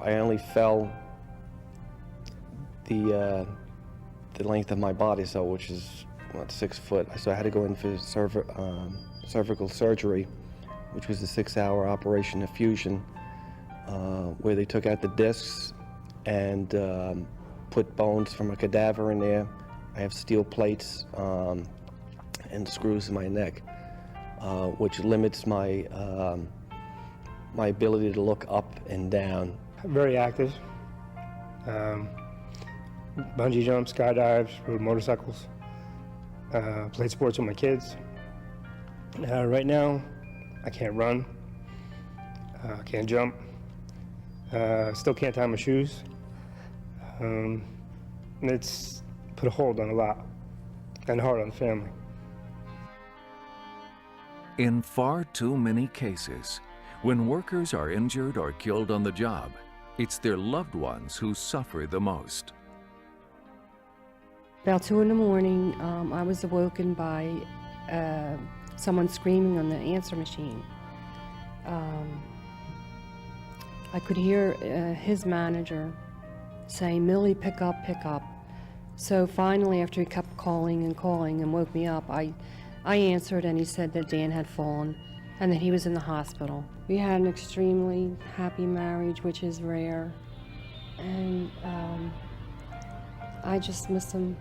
I only fell the length of my body, so which is what, 6 foot. So I had to go in for cervical surgery, which was a 6-hour operation of fusion, where they took out the discs and put bones from a cadaver in there. I have steel plates and screws in my neck, which limits my my ability to look up and down. I'm very active. Bungee jumps, skydives, rode motorcycles, played sports with my kids. Right now, I can't run, can't jump, still can't tie my shoes. It's put a hold on a lot and hard on the family. In far too many cases, when workers are injured or killed on the job, it's their loved ones who suffer the most. About 2 in the morning, I was awoken by someone screaming on the answer machine. I could hear his manager saying, "Millie, pick up, pick up." So finally, after he kept calling and woke me up, I answered, and he said that Dan had fallen and that he was in the hospital. We had an extremely happy marriage, which is rare, and I just miss him.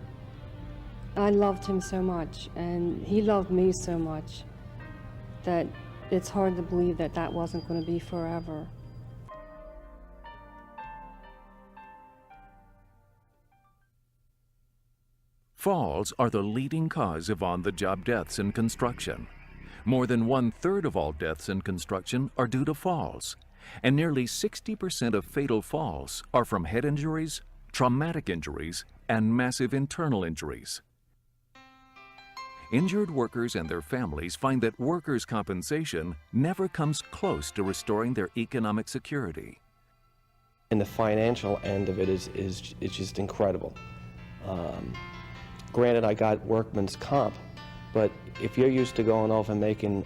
I loved him so much, and he loved me so much that it's hard to believe that that wasn't going to be forever. Falls are the leading cause of on-the-job deaths in construction. More than 1/3 of all deaths in construction are due to falls, and nearly 60% of fatal falls are from head injuries, traumatic injuries, and massive internal injuries. Injured workers and their families find that workers' compensation never comes close to restoring their economic security. And the financial end of it is just incredible. Granted, I got workman's comp, but if you're used to going off and making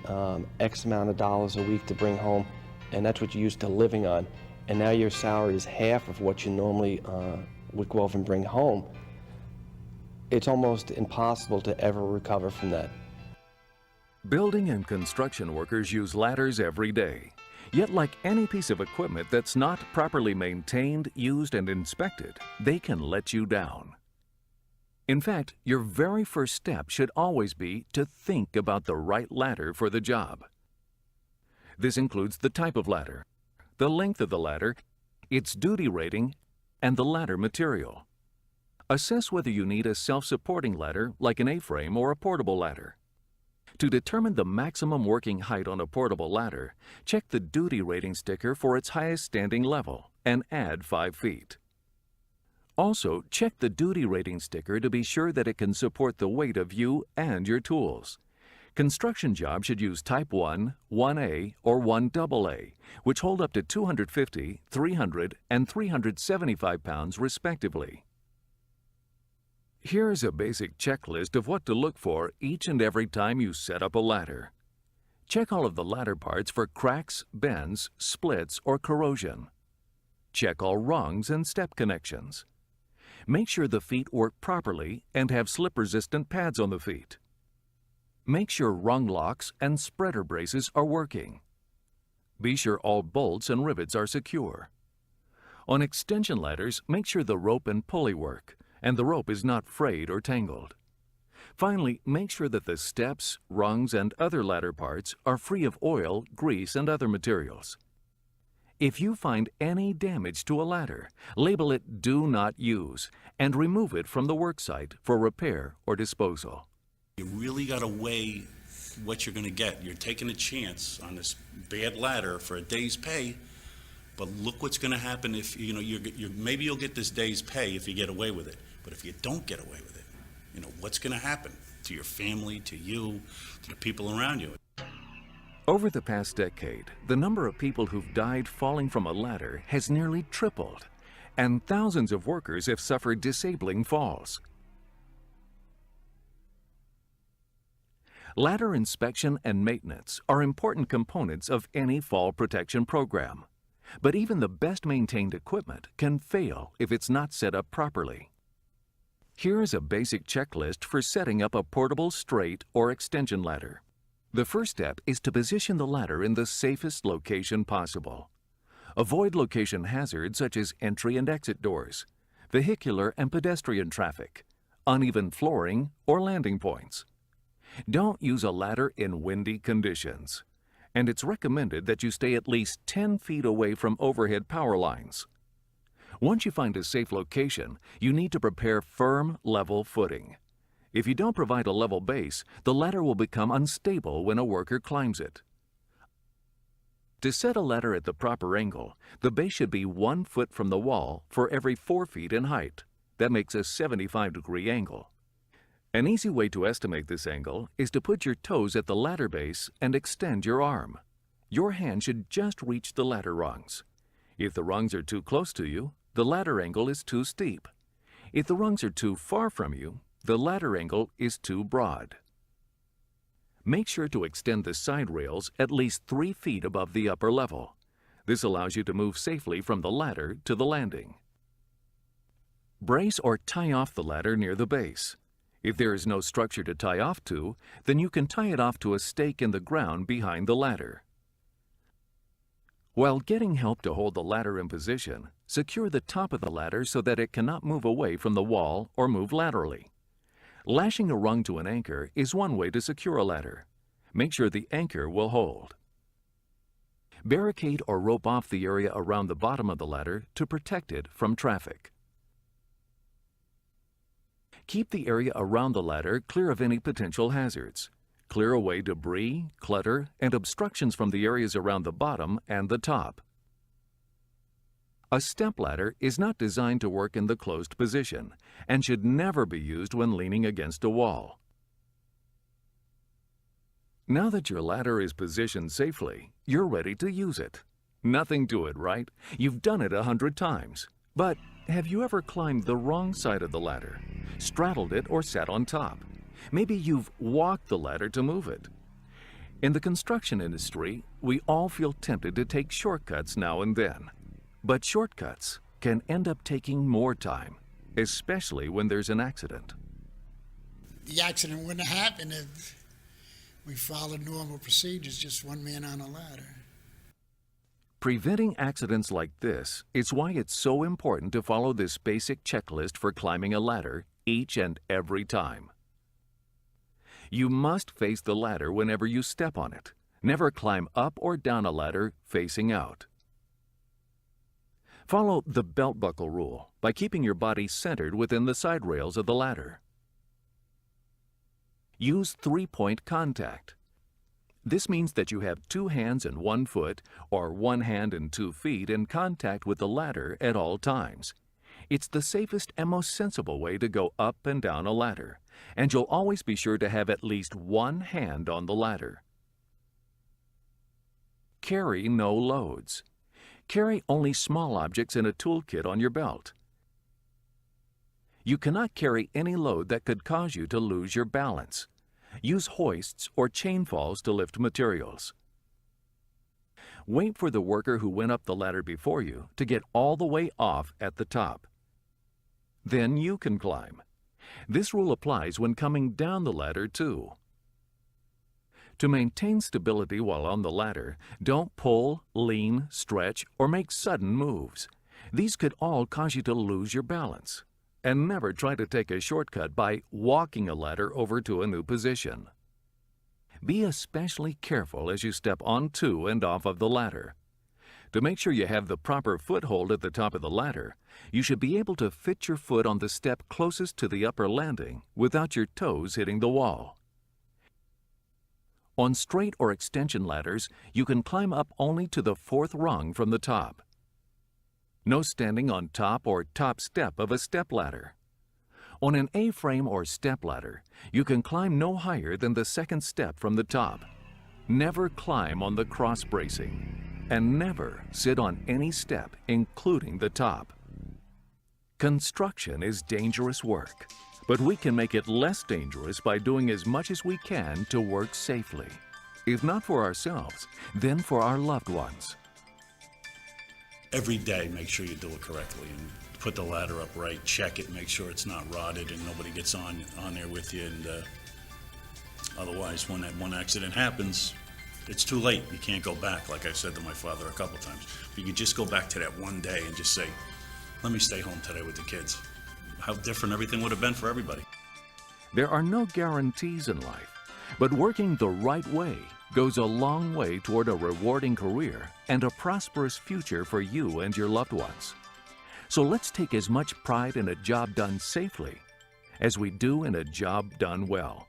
X amount of dollars a week to bring home, and that's what you're used to living on, and now your salary is half of what you normally would go off and bring home, it's almost impossible to ever recover from that. Building and construction workers use ladders every day. Yet, like any piece of equipment that's not properly maintained, used, and inspected, they can let you down. In fact, your very first step should always be to think about the right ladder for the job. This includes the type of ladder, the length of the ladder, its duty rating, and the ladder material. Assess whether you need a self-supporting ladder like an A-frame or a portable ladder. To determine the maximum working height on a portable ladder, check the duty rating sticker for its highest standing level and add 5 feet. Also, check the duty rating sticker to be sure that it can support the weight of you and your tools. Construction jobs should use Type 1, 1A, or 1AA, which hold up to 250, 300, and 375 pounds respectively. Here's a basic checklist of what to look for each and every time you set up a ladder. Check all of the ladder parts for cracks, bends, splits, or corrosion. Check all rungs and step connections. Make sure the feet work properly and have slip-resistant pads on the feet. Make sure rung locks and spreader braces are working. Be sure all bolts and rivets are secure. On extension ladders, make sure the rope and pulley work, and the rope is not frayed or tangled. Finally, make sure that the steps, rungs, and other ladder parts are free of oil, grease, and other materials. If you find any damage to a ladder, label it "Do Not Use" and remove it from the worksite for repair or disposal. You really got to weigh what you're going to get. You're taking a chance on this bad ladder for a day's pay, but look what's going to happen if maybe you'll get this day's pay if you get away with it. But if you don't get away with it, what's going to happen to your family, to you, to the people around you? Over the past decade, the number of people who've died falling from a ladder has nearly tripled, and thousands of workers have suffered disabling falls. Ladder inspection and maintenance are important components of any fall protection program. But even the best maintained equipment can fail if it's not set up properly. Here is a basic checklist for setting up a portable straight or extension ladder. The first step is to position the ladder in the safest location possible. Avoid location hazards such as entry and exit doors, vehicular and pedestrian traffic, uneven flooring, or landing points. Don't use a ladder in windy conditions, and it's recommended that you stay at least 10 feet away from overhead power lines. Once you find a safe location, you need to prepare firm, level footing. If you don't provide a level base, the ladder will become unstable when a worker climbs it. To set a ladder at the proper angle, the base should be 1 foot from the wall for every 4 feet in height. That makes a 75-degree angle. An easy way to estimate this angle is to put your toes at the ladder base and extend your arm. Your hand should just reach the ladder rungs. If the rungs are too close to you, the ladder angle is too steep. If the rungs are too far from you, the ladder angle is too broad. Make sure to extend the side rails at least 3 feet above the upper level. This allows you to move safely from the ladder to the landing. Brace or tie off the ladder near the base. If there is no structure to tie off to, then you can tie it off to a stake in the ground behind the ladder. While getting help to hold the ladder in position, secure the top of the ladder so that it cannot move away from the wall or move laterally. Lashing a rung to an anchor is one way to secure a ladder. Make sure the anchor will hold. Barricade or rope off the area around the bottom of the ladder to protect it from traffic. Keep the area around the ladder clear of any potential hazards. Clear away debris, clutter, and obstructions from the areas around the bottom and the top. A stepladder is not designed to work in the closed position and should never be used when leaning against a wall. Now that your ladder is positioned safely, you're ready to use it. Nothing to it, right? You've done it 100 times. But have you ever climbed the wrong side of the ladder, straddled it, or sat on top? Maybe you've walked the ladder to move it. In the construction industry, we all feel tempted to take shortcuts now and then. But shortcuts can end up taking more time, especially when there's an accident. The accident wouldn't have happened if we followed normal procedures, just one man on a ladder. Preventing accidents like this is why it's so important to follow this basic checklist for climbing a ladder each and every time. You must face the ladder whenever you step on it. Never climb up or down a ladder facing out. Follow the belt buckle rule by keeping your body centered within the side rails of the ladder. Use 3-point contact. This means that you have 2 hands and 1 foot, or 1 hand and 2 feet in contact with the ladder at all times. It's the safest and most sensible way to go up and down a ladder, and you'll always be sure to have at least 1 hand on the ladder. Carry no loads. Carry only small objects in a toolkit on your belt. You cannot carry any load that could cause you to lose your balance. Use hoists or chain falls to lift materials. Wait for the worker who went up the ladder before you to get all the way off at the top. Then you can climb. This rule applies when coming down the ladder too. To maintain stability while on the ladder, don't pull, lean, stretch, or make sudden moves. These could all cause you to lose your balance. And never try to take a shortcut by walking a ladder over to a new position. Be especially careful as you step onto and off of the ladder. To make sure you have the proper foothold at the top of the ladder, you should be able to fit your foot on the step closest to the upper landing without your toes hitting the wall. On straight or extension ladders, you can climb up only to the 4th rung from the top. No standing on top or top step of a step ladder. On an A-frame or step ladder, you can climb no higher than the 2nd step from the top. Never climb on the cross bracing, and never sit on any step, including the top. Construction is dangerous work, but we can make it less dangerous by doing as much as we can to work safely. If not for ourselves, then for our loved ones. every day, make sure you do it correctly and put the ladder up right, check it, make sure it's not rotted and nobody gets on there with you. And otherwise, when that one accident happens, it's too late. You can't go back, like I said to my father a couple times. If you could just go back to that one day and just say, let me stay home today with the kids, how different everything would have been for everybody. There are no guarantees in life, but working the right way goes a long way toward a rewarding career and a prosperous future for you and your loved ones. So let's take as much pride in a job done safely as we do in a job done well.